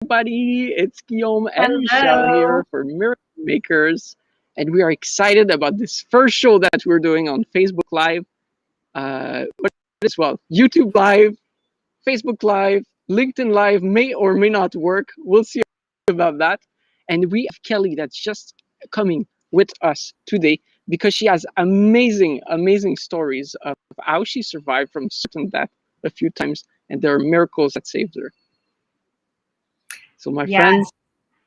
everybody. It's Guillaume and Michelle Hello. here for Miracle Makers. And we are excited about this first show that we're doing on Facebook Live. What is, well, YouTube Live, Facebook Live, LinkedIn Live may or may not work. We'll see about that. And we have Kelli that's just coming with us today because she has amazing stories of how she survived from certain death a few times. And there are miracles that saved her. So my Yes. friends,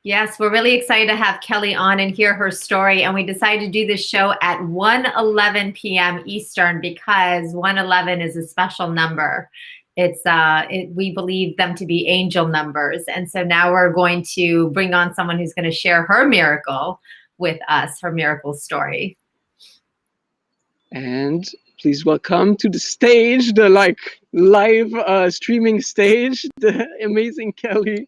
Yes, we're really excited to have Kelli on and hear her story. And we decided to do this show at 1:11 p.m. Eastern because 1:11 is a special number. We believe them to be angel numbers. And so now we're going to bring on someone who's going to share her miracle with us, her miracle story. and please welcome to the stage, the live streaming stage, the amazing Kelli.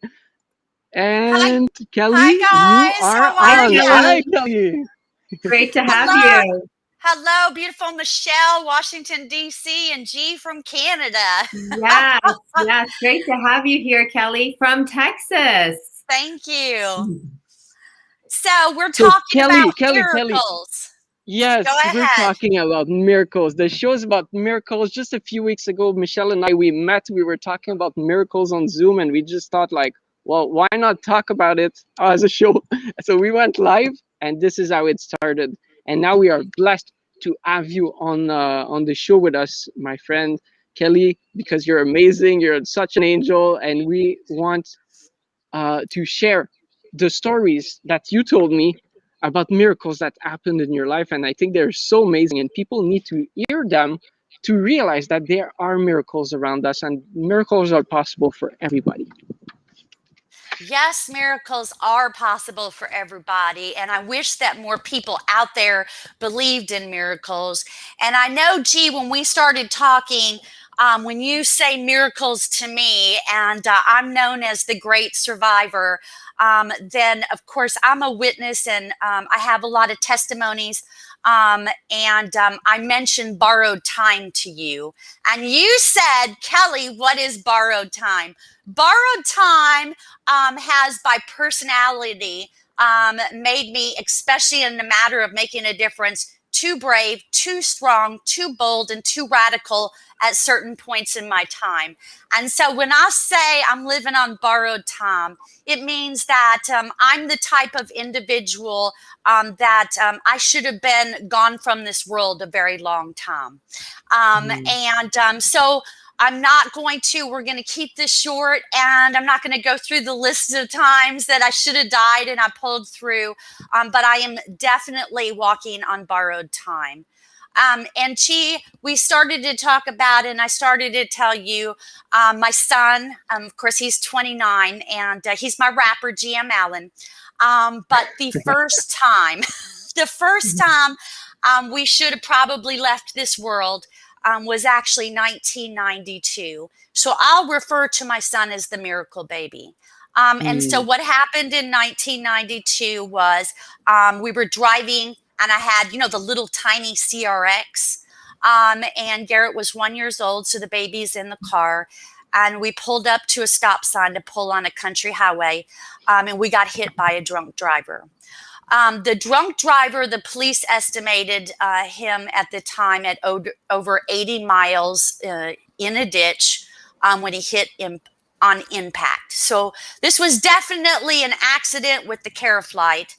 And Kelli, Hi you guys, are how are on. you? Hi, Kelli. Great to have Hello. you. Hello, beautiful Michelle, Washington, D.C., and G from Canada. Yes, great to have you here, Kelli, from Texas. Thank you. So we're So talking Kelli, about Kelli. miracles. Yes, Go we're ahead. talking about miracles. The show is about miracles. Just a few weeks ago, Michelle and I, we met. We were talking about miracles on Zoom, and we just thought, like, well, why not talk about it as a show? So we went live, and this is how it started. And now we are blessed to have you on the show with us, my friend Kelli, because you're amazing. You're such an angel, and we want to share the stories that you told me about miracles that happened in your life. And I think they're so amazing, and people need to hear them to realize that there are miracles around us, and miracles are possible for everybody. Yes, miracles are possible for everybody. And I wish that more people out there believed in miracles. And I know, G, when we started talking, when you say miracles to me, and I'm known as the great survivor, then of course I'm a witness, and I have a lot of testimonies. I mentioned borrowed time to you. And you said, Kelli, what is borrowed time? Borrowed time has, by personality, made me, especially in the matter of making a difference, too brave, too strong, too bold, and too radical at certain points in my time. And so when I say I'm living on borrowed time, it means that I'm the type of individual that I should have been gone from this world a very long time. So I'm not going to, we're going to keep this short, and I'm not going to go through the list of times that I should have died and I pulled through, but I am definitely walking on borrowed time. And we started to talk about, and I started to tell you, my son, of course, he's 29, and he's my rapper, GM Allen. But the first time, we should have probably left this world was actually 1992. So I'll refer to my son as the miracle baby. And so what happened in 1992 was we were driving, and I had, the little tiny CRX. And Garrett was 1 year old, so the baby's in the car. And we pulled up to a stop sign to pull on a country highway, and we got hit by a drunk driver. The drunk driver, the police estimated him at the time at over 80 miles in a ditch when he hit on impact. So this was definitely an accident with the Caraflight.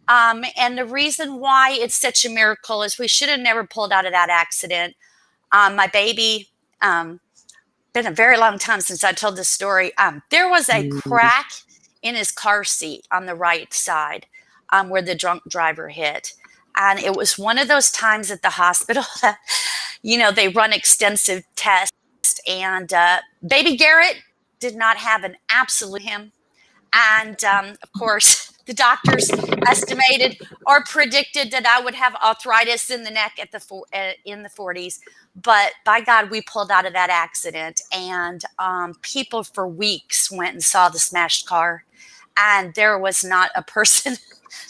And the reason why it's such a miracle is we should have never pulled out of that accident. My baby, been a very long time since I told this story. There was a crack in his car seat on the right side where the drunk driver hit. And it was one of those times at the hospital that, they run extensive tests, and baby Garrett did not have an absolute him. And of course, the doctors estimated or predicted that I would have arthritis in the neck in the 40s. But by God, we pulled out of that accident, and people for weeks went and saw the smashed car. And there was not a person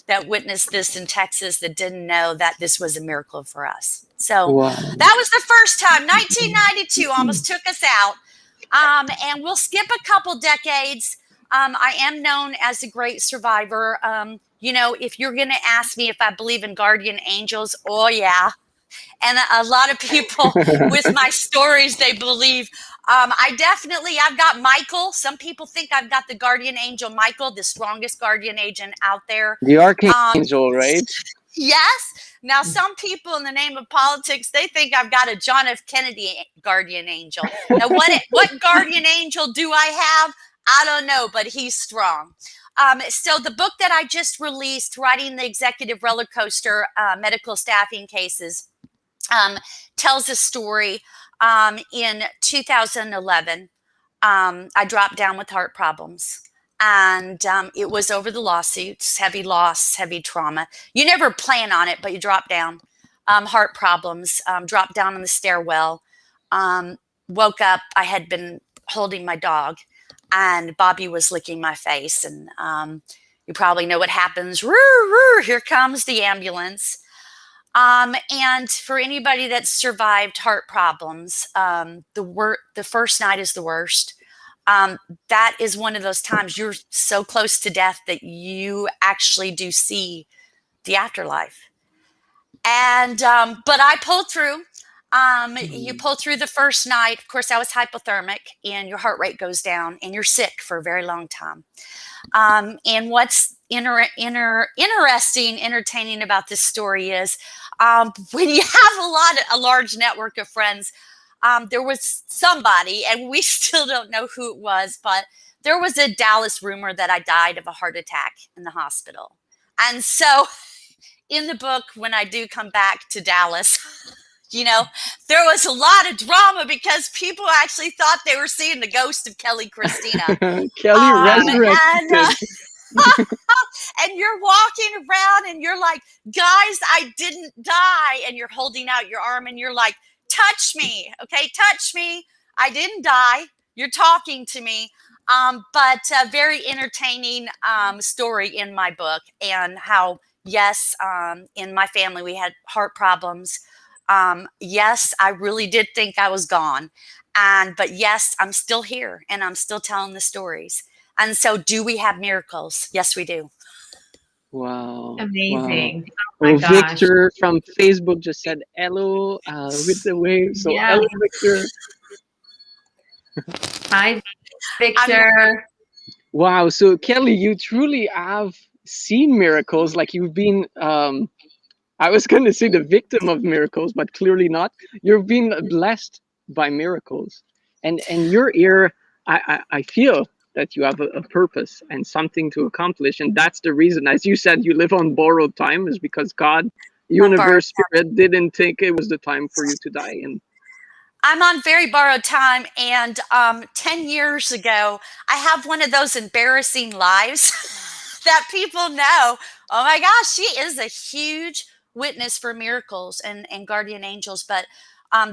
that witnessed this in Texas that didn't know that this was a miracle for us. So that was the first time. 1992 almost took us out. And we'll skip a couple decades. I am known as a great survivor. If you're going to ask me if I believe in guardian angels, oh yeah. And a lot of people with my stories, they believe. I've got Michael. Some people think I've got the guardian angel Michael, the strongest guardian agent out there. The Um, archangel, right? yes. Now, some people in the name of politics, they think I've got a John F. Kennedy guardian angel. Now, what guardian angel do I have? I don't know, but he's strong. So the book that I just released, Writing the Executive Roller Coaster, Medical Staffing Cases, tells a story. In 2011, I dropped down with heart problems. And it was over the lawsuits, heavy loss, heavy trauma. You never plan on it, but you drop down. Heart problems, dropped down on the stairwell. Woke up, I had been holding my dog, and Bobby was licking my face. And you probably know what happens. Roo, roo, here comes the ambulance. And for anybody that's survived heart problems, the first night is the worst. That is one of those times you're so close to death that you actually do see the afterlife. And but I pulled through. You pull through the first night. Of course, I was hypothermic, and your heart rate goes down, and you're sick for a very long time. And what's interesting, entertaining about this story is when you have a large network of friends, there was somebody, and we still don't know who it was, but there was a Dallas rumor that I died of a heart attack in the hospital. And so in the book, when I do come back to Dallas, there was a lot of drama because people actually thought they were seeing the ghost of Kelli Christina. Kelli resurrected. And you're walking around and you're like, guys, I didn't die. And you're holding out your arm and you're like, touch me. Okay, touch me. I didn't die. You're talking to me. But a very entertaining story in my book, and how, yes, in my family, we had heart problems. Yes, I really did think I was gone. But yes, I'm still here and I'm still telling the stories. And so, do we have miracles? Yes, we do. Wow. Amazing. Wow. Oh my gosh. Victor from Facebook just said hello with the wave. So Yeah. hello, Victor. Hi, Victor. Wow. So Kelli, you truly have seen miracles. Like you've been, I was going to say the victim of miracles, but clearly not. You've been blessed by miracles. And you're here, I feel that you have a purpose and something to accomplish. And that's the reason, as you said, you live on borrowed time, is because God, universe, spirit didn't think it was the time for you to die. And I'm on very borrowed time. And 10 years ago, I have one of those embarrassing lives that people know, oh my gosh, she is a huge witness for miracles and guardian angels. But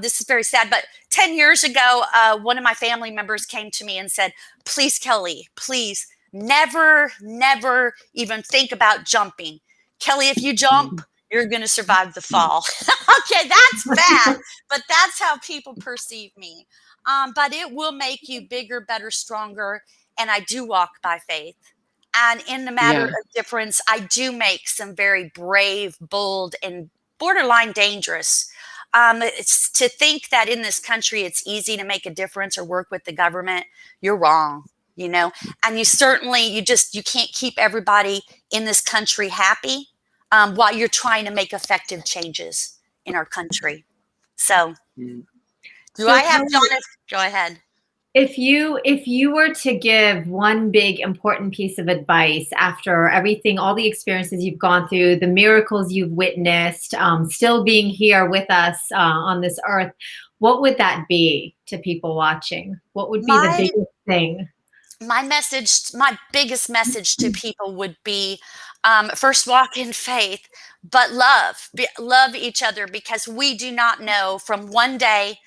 this is very sad. But 10 years ago, one of my family members came to me and said, please, Kelli, please never even think about jumping. Kelli, if you jump, you're going to survive the fall. Okay, that's bad, but that's how people perceive me. But it will make you bigger, better, stronger. And I do walk by faith. And in the matter of difference, I do make some very brave, bold, and borderline dangerous. It's to think that in this country it's easy to make a difference or work with the government. You're wrong, and you can't keep everybody in this country happy while you're trying to make effective changes in our country. So, I have Jonathan? Go ahead. If you were to give one big important piece of advice after everything, all the experiences you've gone through, the miracles you've witnessed, still being here with us on this earth, what would that be to people watching? What would be the biggest thing? My biggest message to people would be, first, walk in faith, but love each other, because we do not know from one day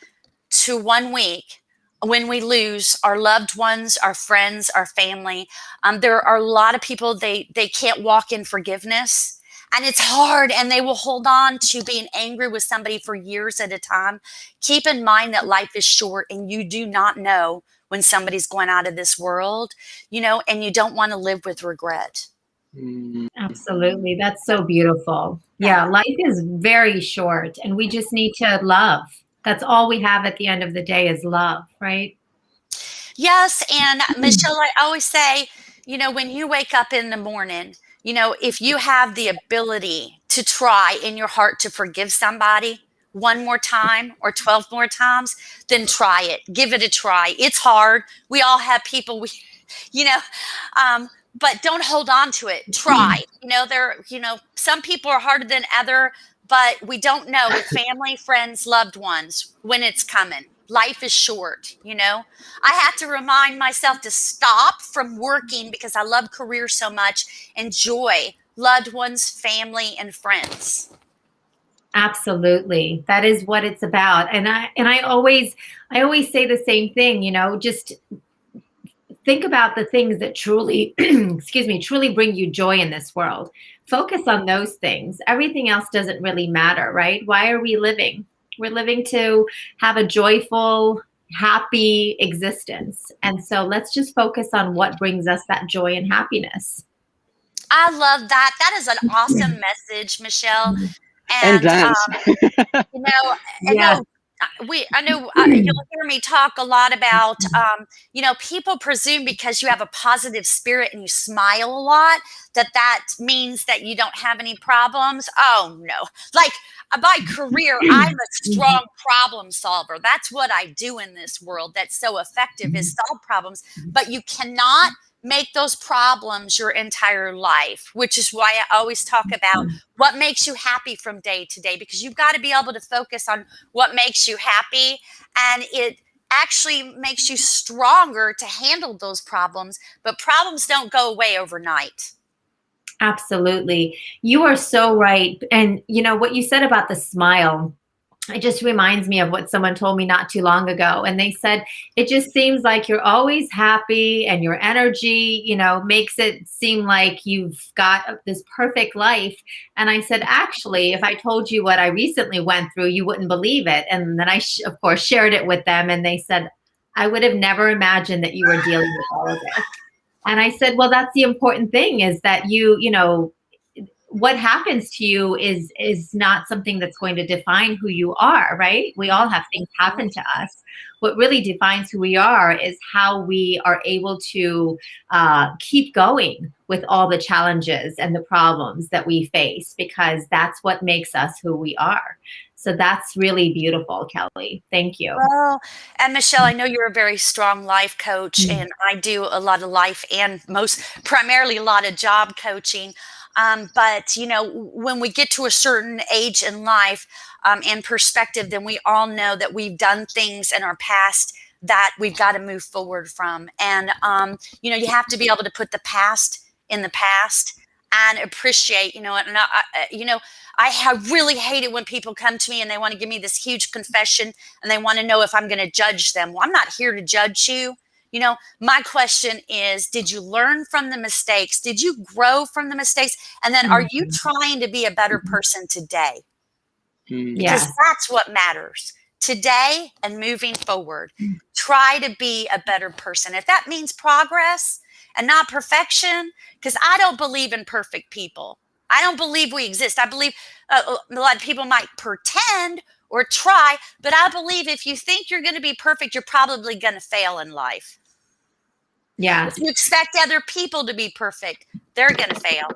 to 1 week when we lose our loved ones, our friends, our family. There are a lot of people, they can't walk in forgiveness, and it's hard, and they will hold on to being angry with somebody for years at a time. Keep in mind that life is short, and you do not know when somebody's going out of this world, and you don't want to live with regret. Absolutely. That's so beautiful. Yeah, life is very short and we just need to love. That's all we have at the end of the day is love, right? Yes. And Michelle, I always say, when you wake up in the morning, if you have the ability to try in your heart to forgive somebody one more time or 12 more times, then try it. Give it a try. It's hard. We all have people but don't hold on to it. Try. Some people are harder than other, but we don't know with family, friends, loved ones when it's coming. Life is short. I have to remind myself to stop from working because I love career so much. Enjoy loved ones, family, and friends. Absolutely. That is what it's about. And I always say the same thing, just think about the things that truly, truly bring you joy in this world. Focus on those things. Everything else doesn't really matter, right? Why are we living? We're living to have a joyful, happy existence. And so let's just focus on what brings us that joy and happiness. I love that. That is an awesome message, Michelle. And dance. I know you'll hear me talk a lot about, people presume because you have a positive spirit and you smile a lot, that means that you don't have any problems. Oh, no. Like by career, I'm a strong problem solver. That's what I do in this world that's so effective is solve problems. But you cannot make those problems your entire life, which is why I always talk about what makes you happy from day to day, because you've got to be able to focus on what makes you happy. And it actually makes you stronger to handle those problems. But problems don't go away overnight. Absolutely. You are so right. And what you said about the smile, it just reminds me of what someone told me not too long ago. And they said, it just seems like you're always happy and your energy, makes it seem like you've got this perfect life. And I said, actually, if I told you what I recently went through, you wouldn't believe it. And then I, of course, shared it with them. And they said, I would have never imagined that you were dealing with all of this. And I said, well, that's the important thing is that what happens to you is not something that's going to define who you are, right? We all have things happen to us. What really defines who we are is how we are able to keep going with all the challenges and the problems that we face, because that's what makes us who we are. So that's really beautiful, Kelli. Thank you. Well, and Michelle, I know you're a very strong life coach, and I do a lot of life and primarily a lot of job coaching. But, when we get to a certain age in life and perspective, then we all know that we've done things in our past that we've got to move forward from. And, you have to be able to put the past in the past and appreciate, I really hate it when people come to me and they want to give me this huge confession and they want to know if I'm going to judge them. Well, I'm not here to judge you. My question is, did you learn from the mistakes? Did you grow from the mistakes? And then are you trying to be a better person today? Because that's what matters today and moving forward. Try to be a better person. If that means progress and not perfection, because I don't believe in perfect people. I don't believe we exist. I believe a lot of people might pretend or try, but I believe if you think you're going to be perfect, you're probably going to fail in life. Yeah. If you expect other people to be perfect, they're going to fail.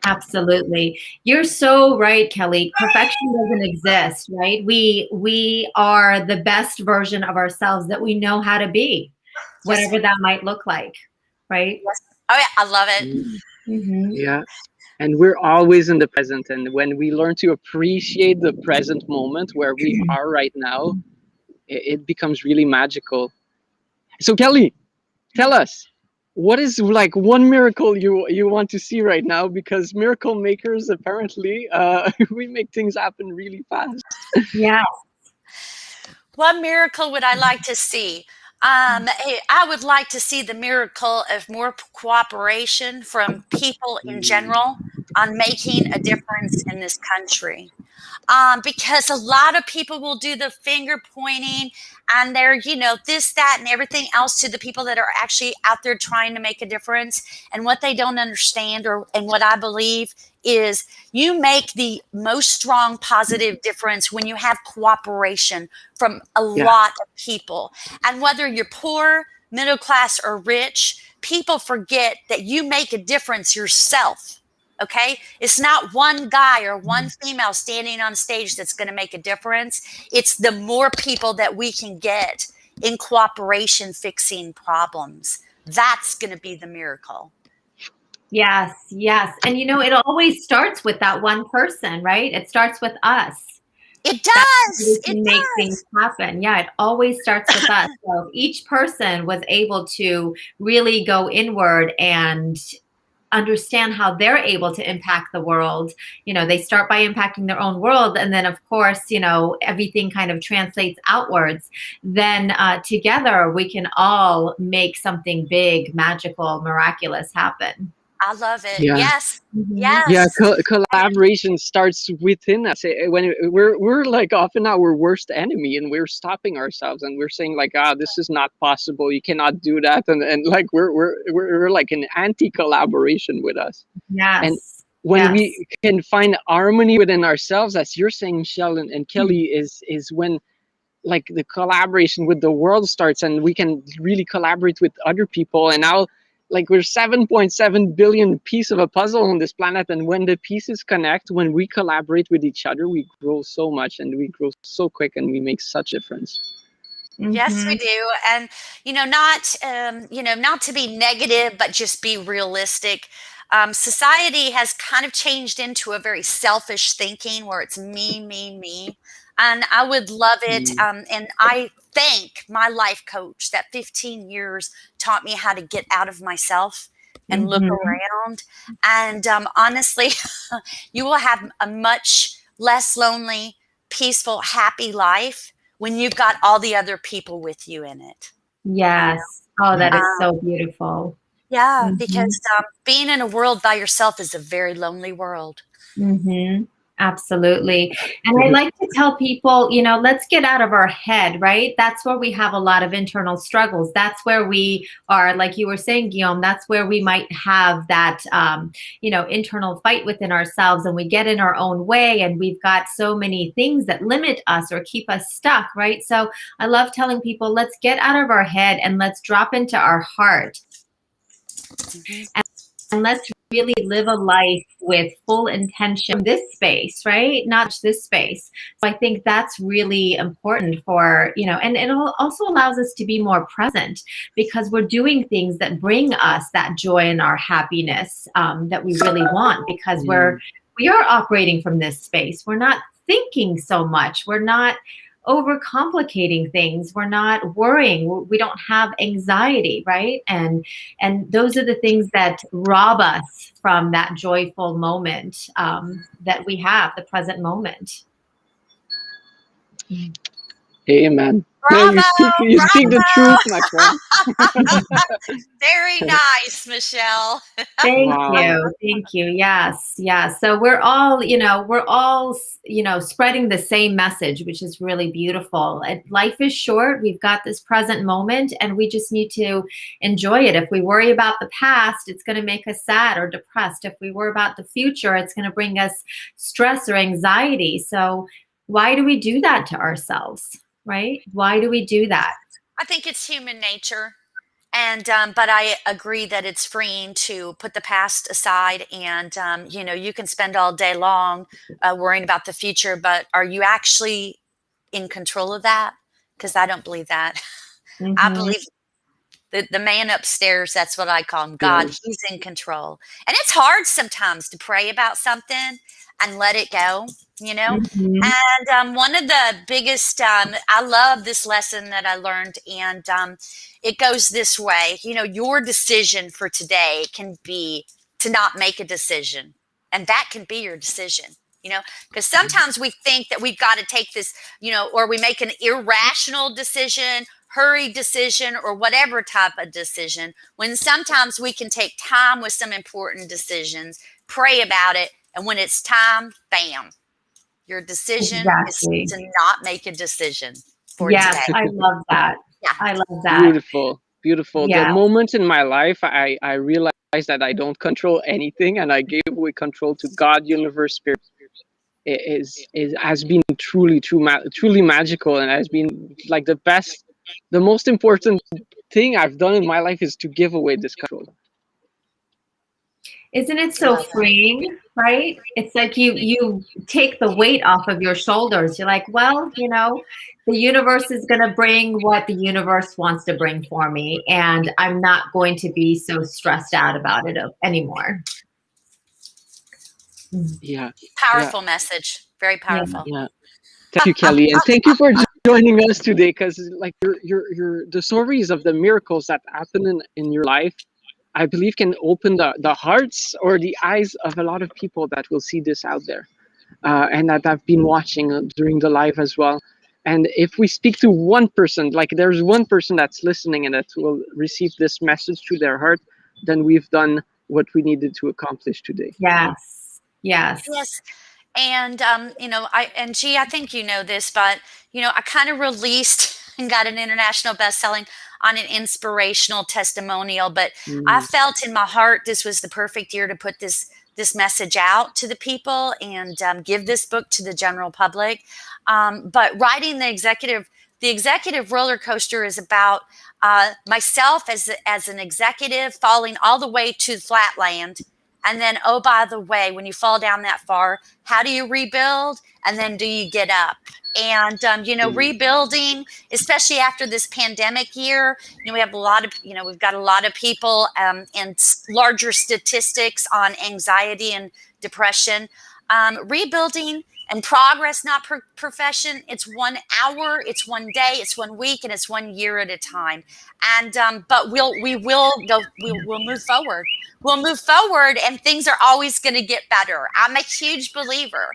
Absolutely. You're so right, Kelli. Perfection doesn't exist, right? We are the best version of ourselves that we know how to be, whatever that might look like, right? Yes. Oh, yeah. I love it. Mm-hmm. Yeah. And we're always in the present. And when we learn to appreciate the present moment where we are right now, it becomes really magical. So Kelli, tell us, what is like one miracle you want to see right now? Because miracle makers, apparently, we make things happen really fast. Yeah. What miracle would I like to see? I would like to see the miracle of more cooperation from people in general on making a difference in this country. because a lot of people will do the finger pointing and they're, this, that, and everything else to the people that are actually out there trying to make a difference. And what they don't understand, and what I believe, is you make the most strong positive difference when you have cooperation from a lot of people. And whether you're poor, middle class, or rich, people forget that you make a difference yourself. Okay? It's not one guy or one female standing on stage that's going to make a difference. It's the more people that we can get in cooperation fixing problems. That's going to be the miracle. Yes, yes. And it always starts with that one person, right? It starts with us. It does. It make things happen. Yeah, it always starts with us. So if each person was able to really go inward and understand how they're able to impact the world, they start by impacting their own world, and then of course everything kind of translates outwards. Then together we can all make something big, magical, miraculous happen. I love it. Yes. Yes. Yeah, collaboration starts within us. When we're like often our worst enemy, and we're stopping ourselves, and we're saying like, this is not possible. You cannot do that, and like we're like an anti-collaboration with us. Yes. And when we can find harmony within ourselves, as you're saying, Michelle and Kelly, is when like the collaboration with the world starts, and we can really collaborate with other people. And now, like, we're 7.7 billion piece of a puzzle on this planet, and when the pieces connect, when we collaborate with each other, we grow so much, and we grow so quick, and we make such a difference. Yes, we do. And not to be negative, but just be realistic. Society has kind of changed into a very selfish thinking where it's me, me, me. And I would love it. And I thank my life coach that 15 years taught me how to get out of myself and look around. And honestly, you will have a much less lonely, peaceful, happy life when you've got all the other people with you in it. Yes. Oh, that is so beautiful. Yeah, because being in a world by yourself is a very lonely world. Absolutely. And I like to tell people, let's get out of our head, right? That's where we have a lot of internal struggles. That's where we are, like you were saying, Guillaume, that's where we might have that, internal fight within ourselves, and we get in our own way, and we've got so many things that limit us or keep us stuck, right? So I love telling people, let's get out of our head and let's drop into our heart. And let's really live a life with full intention in this space, right? Not just this space. So I think that's really important for, and it also allows us to be more present, because we're doing things that bring us that joy and our happiness that we really want, because we are operating from this space. We're not thinking so much. We're not overcomplicating things. We're not worrying. We don't have anxiety, right? And those are the things that rob us from that joyful moment that we have, the present moment. Amen. Bravo, you speak the truth, my friend. Very nice, Michelle. Thank you. Yes. So we're all spreading the same message, which is really beautiful. Life is short. We've got this present moment, and we just need to enjoy it. If we worry about the past, it's going to make us sad or depressed. If we worry about the future, it's going to bring us stress or anxiety. So why do we do that to ourselves? Right? Why do we do that? I think it's human nature. And, but I agree that it's freeing to put the past aside, and, you can spend all day long worrying about the future, but are you actually in control of that? Because I don't believe that. I believe the man upstairs, that's what I call him, God, he's in control. And it's hard sometimes to pray about something and let it go, And one of the biggest, I love this lesson that I learned, and it goes this way. Your decision for today can be to not make a decision, and that can be your decision. Because sometimes we think that we've got to take this, or we make an irrational decision, hurried decision, or whatever type of decision, when sometimes we can take time with some important decisions, pray about it, and when it's time, bam, Your decision is Exactly. to not make a decision for Yes, today. I love that. Yeah. I love that. Beautiful, beautiful. The Yeah. moment in my life I realized that I don't control anything, and I gave away control to God, universe, spirit. Is has been truly magical, and has been like the most important thing I've done in my life is to give away this control. Isn't it I so love that. freeing, right? It's like you take the weight off of your shoulders. You're like, well, the universe is going to bring what the universe wants to bring for me, and I'm not going to be so stressed out about it anymore. Yeah, Powerful message. Very Yeah. powerful. yeah. Thank you, Kelly, and thank you for joining us today. Because like your the stories of the miracles that happen in your life, I believe, can open the hearts or the eyes of a lot of people that will see this out there, and that I've been watching during the live as well. And if we speak to one person, like there's one person that's listening and that will receive this message to their heart, then we've done what we needed to accomplish today. Yes. Yes. Yes. And I think you know this, but I kind of released and got an international best-selling on an inspirational testimonial, but I felt in my heart this was the perfect year to put this message out to the people and give this book to the general public. But writing the executive roller coaster is about myself as an executive falling all the way to flatland. And then, oh, by the way, when you fall down that far, how do you rebuild? And then do you get up? And, rebuilding, especially after this pandemic year, we have we've got a lot of people and larger statistics on anxiety and depression. Rebuilding and progress, not profession. It's 1 hour, it's 1 day, it's 1 week, and it's 1 year at a time. And but we'll move forward. We'll move forward, and things are always going to get better. I'm a huge believer,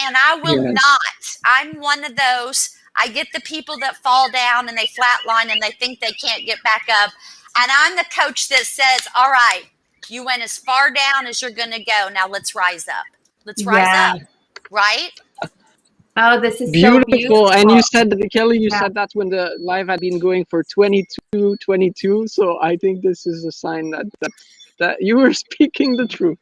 and I will not. I'm one of those. I get the people that fall down and they flatline and they think they can't get back up. And I'm the coach that says, all right, you went as far down as you're going to go. Now let's rise up. Let's rise up. Right? Oh, this is beautiful. so beautiful. And you said, Kelly, said that when the live had been going for 22. So I think this is a sign that you were speaking the truth.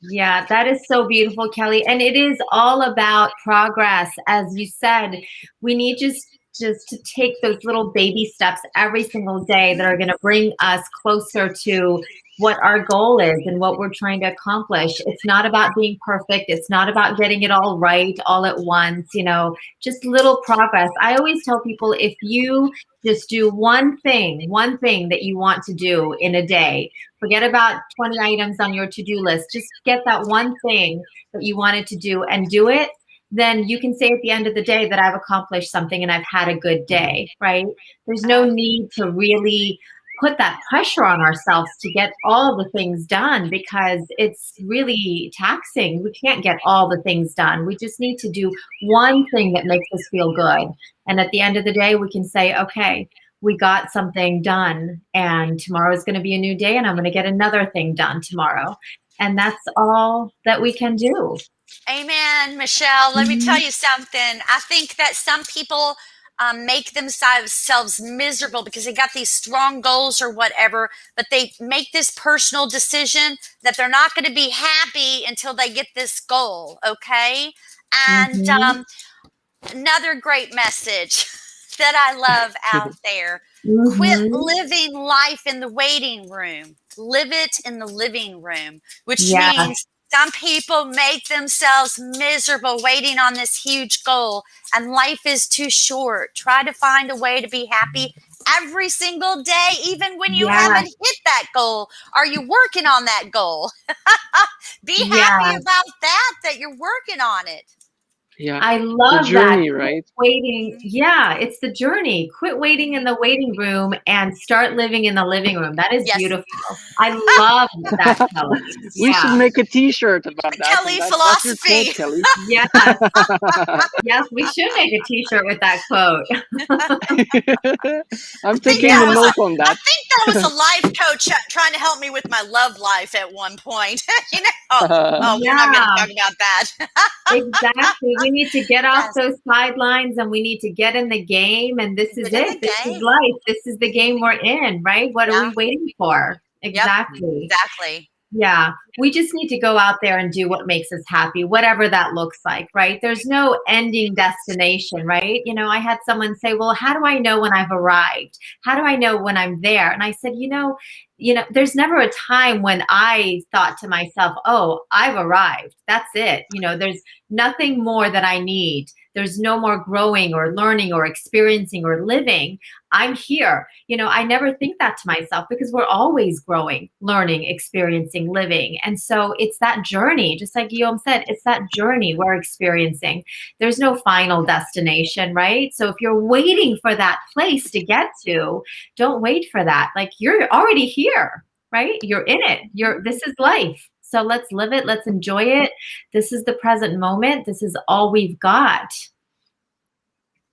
Yeah, that is so beautiful, Kelly. And it is all about progress. As you said, we need just to take those little baby steps every single day that are going to bring us closer to what our goal is and what we're trying to accomplish. It's not about being perfect. It's not about getting it all right all at once, just little progress. I always tell people, if you just do one thing that you want to do in a day, forget about 20 items on your to-do list. Just get that one thing that you wanted to do and do it. Then you can say at the end of the day that I've accomplished something and I've had a good day, right? There's no need to really put that pressure on ourselves to get all the things done, because it's really taxing. We can't get all the things done. We just need to do one thing that makes us feel good. And at the end of the day, we can say, okay, we got something done, and tomorrow is going to be a new day, and I'm going to get another thing done tomorrow. And that's all that we can do. Amen, Michelle. Let me tell you something. I think that some people make themselves miserable because they got these strong goals or whatever, but they make this personal decision that they're not going to be happy until they get this goal, okay? And another great message that I love out there. Quit living life in the waiting room. Live it in the living room, which means some people make themselves miserable waiting on this huge goal, and life is too short. Try to find a way to be happy every single day, even when you haven't hit that goal. Are you working on that goal? Be happy about that you're working on it. Yeah. I The love that. journey, Quit right? waiting. Yeah, it's the journey. Quit waiting in the waiting room and start living in the living room. That is Yes. beautiful. I love that, Kelly. We should Yeah. make a T-shirt about that, and Kelly that's your quote, philosophy. Kelly. Yes. Yes, we should make a t-shirt with that quote. I'm I think taking that a Yeah. was note on I that. think that was a life coach trying to help me with my love life at one point. You know. Oh, we're not going to Yeah. talk about that. Exactly. We need to get off Yes. those sidelines and we need to get in the game. And this is Get in it. the This is game. life. This is the game we're in, right? What are Yeah. we waiting for? Yep. Exactly. Exactly. Yeah. We just need to go out there and do what makes us happy, whatever that looks like, right? There's no ending destination, right? You know, I had someone say, well, how do I know when I've arrived? How do I know when I'm there? And I said, there's never a time when I thought to myself, oh, I've arrived. That's it. There's nothing more that I need. There's no more growing or learning or experiencing or living. I'm here. I never think that to myself because we're always growing, learning, experiencing, living. And so it's that journey, just like Guillaume said, it's that journey we're experiencing. There's no final destination, right? So if you're waiting for that place to get to, don't wait for that. Like, you're already here, right? You're in it. This is life. So let's live it. Let's enjoy it. This is the present moment. This is all we've got.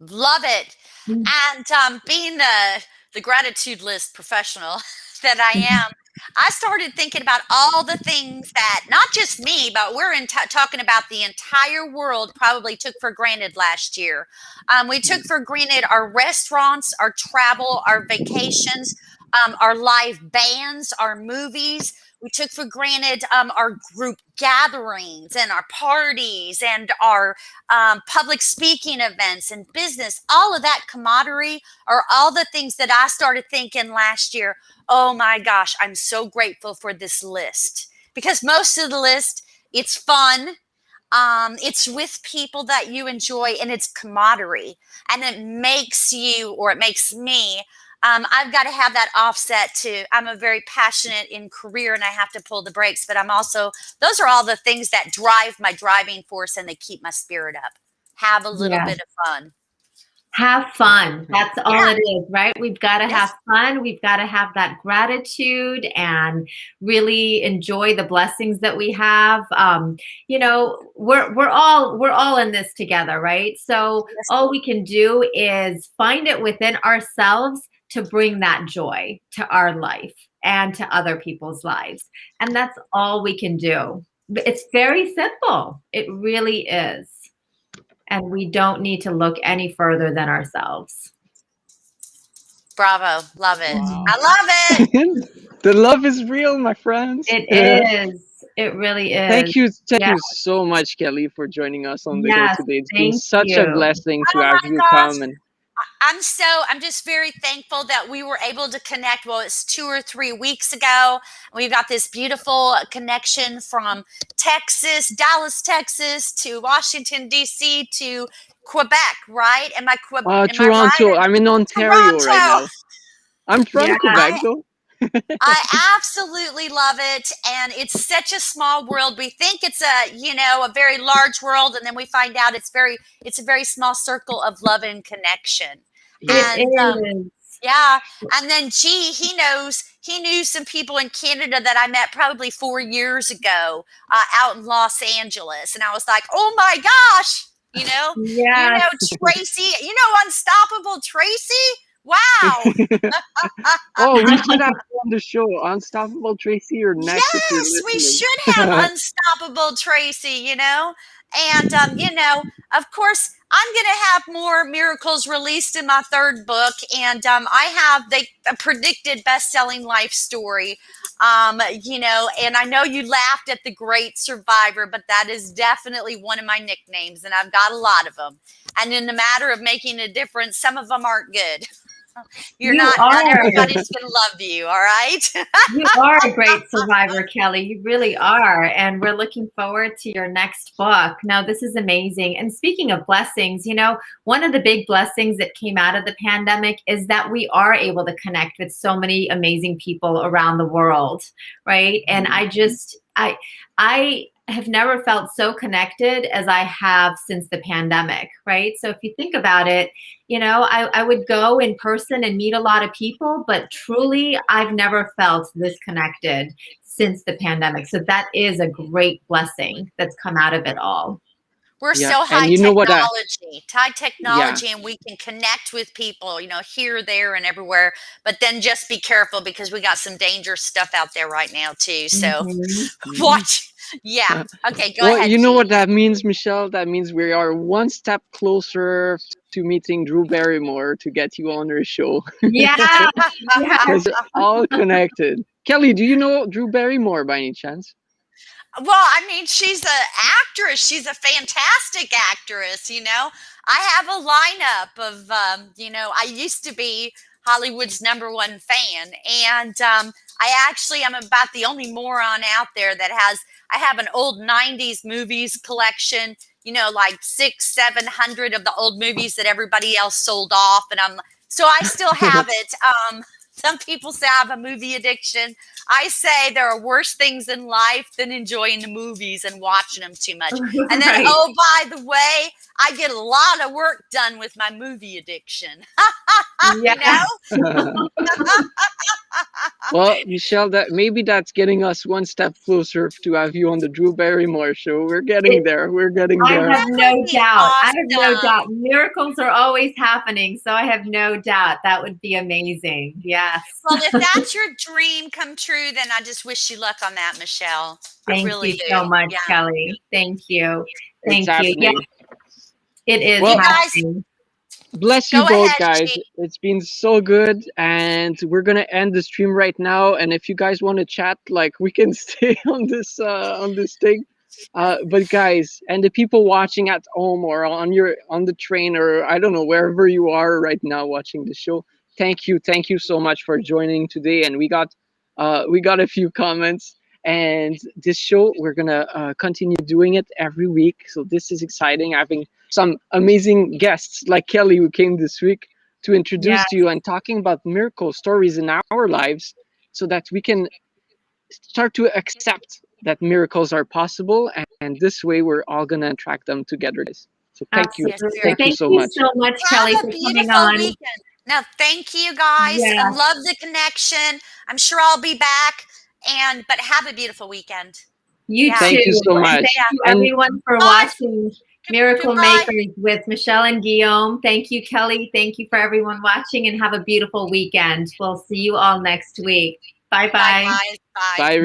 Love it. Mm. And being the gratitude list professional that I am, I started thinking about all the things that not just me, but we're talking about the entire world probably took for granted last year. We took for granted our restaurants, our travel, our vacations, our live bands, our movies. We took for granted our group gatherings and our parties and our public speaking events and business. All of that camaraderie are all the things that I started thinking last year. Oh my gosh, I'm so grateful for this list, because most of the list, it's fun. It's with people that you enjoy, and it's camaraderie, and it makes you, or it makes me, I've got to have that offset to, I'm a very passionate in career and I have to pull the brakes, but I'm also, those are all the things that drive my driving force and they keep my spirit up. Have a little Yeah. bit of fun. Have fun. That's all Yeah. it is, right? We've got to Yes. have fun. We've got to have that gratitude and really enjoy the blessings that we have. We're all in this together, right? So Yes. all we can do is find it within ourselves to bring that joy to our life and to other people's lives. And that's all we can do. It's very simple. It really is. And we don't need to look any further than ourselves. Bravo. Love it. Wow. I love it. The love is real, my friends. It is. It really is. Thank you Yeah. so much, Kelly, for joining us on the show Yes, today. It's been thank such a you. blessing to Oh have my you gosh. come. And I'm just very thankful that we were able to connect. Well, it's 2 or 3 weeks ago. We've got this beautiful connection from Texas, Dallas, Texas, to Washington, D.C., to Quebec, right? Am I Toronto. right? I'm in Ontario right Toronto. now. I'm from Yeah. Quebec, though. I absolutely love it, and it's such a small world. We think it's a very large world, and then we find out it's a very small circle of love and connection. Yeah. It And is. yeah, and then he knew some people in Canada that I met probably 4 years ago out in Los Angeles, and I was like, oh my gosh, Yes. Tracy, Unstoppable Tracy. Wow. Oh, we should have her on the show. Unstoppable Tracy, you're next. If you're Yes, we listening. should have Unstoppable Tracy, And, of course, I'm going to have more miracles released in my third book. And I have a predicted best-selling life story, and I know you laughed at the Great Survivor, but that is definitely one of my nicknames, and I've got a lot of them. And in the matter of making a difference, some of them aren't good. Not everybody's going to love you, all right? You are a great survivor, Kelly. You really are. And we're looking forward to your next book. Now, this is amazing. And speaking of blessings, one of the big blessings that came out of the pandemic is that we are able to connect with so many amazing people around the world, right? And I have never felt so connected as I have since the pandemic, right? So if you think about it, you know, I would go in person and meet a lot of people, but truly I've never felt this connected since the pandemic. So that is a great blessing that's come out of it all. We're Yeah, so and you know what? high Yeah, technology, and we can connect with people, you know, here, there, and everywhere. But then just be careful because we got some dangerous stuff out there right now too. So Mm-hmm. mhm. watch. Yeah. Okay, go Well, ahead, you know what G. that means, Michelle? That means we are one step closer to meeting Drew Barrymore to get you on her show Yeah, yeah. because you're all connected. Kelly, do you know Drew Barrymore by any chance? Well, I mean, she's an actress. She's a fantastic actress. You know, I have a lineup of, you know, I used to be Hollywood's #1 fan, and I actually am about the only moron out there that has. I have an old '90s movies collection. You know, like 600, 700 of the old movies that everybody else sold off, and so I still have it. Some people say I have a movie addiction. I say there are worse things in life than enjoying the movies and watching them too much. And then, Right. oh, by the way, I get a lot of work done with my movie addiction. You Yeah. know? Well, Michelle, that maybe that's getting us one step closer to have you on the Drew Barrymore show. We're getting It, there. We're getting I there. have That no would be doubt. I have no awesome. doubt. Miracles are always happening. So I have no doubt that would be amazing. Yes. Well, if that's your dream come true, then I just wish you luck on that, Michelle. I Thank really you so do. much, Yeah. Kelly. Thank you. It's Thank you. Yeah, happening. it is You Well, guys, happening. bless you go both, ahead, guys. G. It's been so good, and we're gonna end the stream right now. And if you guys want to chat, like we can stay on this thing. But guys, and the people watching at home or on the train or I don't know wherever you are right now watching the show, thank you so much for joining today. And we got a few comments. And this show we're gonna continue doing it every week. So this is exciting, having some amazing guests like Kelly who came this week to Yeah. introduce to you and talking about miracle stories in our lives so that we can start to accept that miracles are possible, and this way we're all going to attract them together, guys. So Yes, Absolutely. sir. thank you Thank so you much. so much, Kelly, Have a for coming beautiful on. weekend. Now, thank you guys, Yeah. and love the connection. I'm sure I'll be back. But have a beautiful weekend. You Yeah. too. Thank you so And much. thank you, And everyone, for Bye. watching Miracle Goodbye. Makers with Michelle and Guillaume. Thank you, Kelly. Thank you for everyone watching, and have a beautiful weekend. We'll see you all next week. Bye-bye. Likewise. Bye. bye.